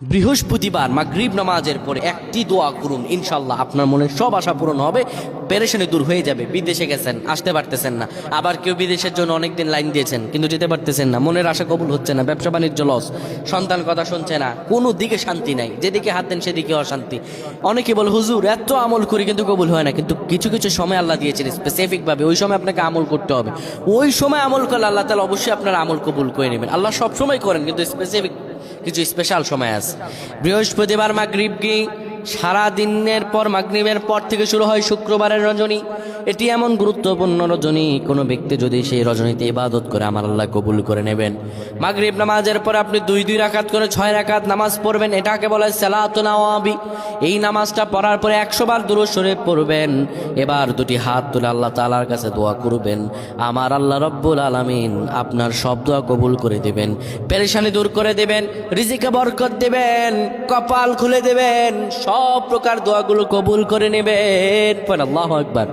বৃহস্পতিবার মাগরিব নামাজের পরে একটি দোয়া করুন, ইনশাল্লাহ আপনার মনের সব আশা পূরণ হবে, পেরেশানি দূর হয়ে যাবে। বিদেশে গেছেন, আসতে পারতেছেন না, আবার কেউ বিদেশের জন্য অনেকদিন লাইন দিয়েছেন কিন্তু যেতে পারতেছেন না, মনের আশা কবুল হচ্ছে না, ব্যবসা বাণিজ্য লস, সন্তান কথা শুনছে না, কোনো দিকে শান্তি নাই, যেদিকে হাত দেন সেদিকে অশান্তি। অনেকে বলে হুজুর এত আমল করি কিন্তু কবুল হয় না, কিন্তু কিছু কিছু সময় আল্লাহ দিয়েছেন স্পেসিফিকভাবে, ওই সময় আপনাকে আমল করতে হবে। ওই সময় আমল করলে আল্লাহ তাআলা অবশ্যই আপনার আমল কবুল করে নেবেন। আল্লাহ সব সময় করেন, কিন্তু স্পেসিফিক কিছু স্পেশাল সময় আছে। বৃহস্পতিবার মাগরিব কি সারা দিনের পর মাগরিবের পর থেকে শুরু হয় শুক্রবারের রজনী। এটি এমন গুরুত্বপূর্ণ রজনী, কোনো ব্যক্তি যদি সেই রজনীতে ইবাদত করে আমার আল্লাহ কবুল করে নেবেন। মাগরিব নামাজের পর আপনি দুই রাকাত করে 6 রাকাত নামাজ পড়বেন, এটাকে বলে সালাতুন নওয়াবি। এই নামাজটা পড়ার পরে 100 বার দুরূদ শরীফ পড়বেন। এবার দুটি হাত তুলে আল্লাহ তাআলার কাছে দোয়া করবেন, আমার আল্লাহ রব্বুল আলামিন আপনার সব দোয়া কবুল করে দেবেন, পেরেশানি দূর করে দেবেন, রিজিকে বরকত দেবেন, কপাল খুলে দেবেন, সব প্রকার দোয়াগুলো কবুল করে নেবেন। আল্লাহু আকবার।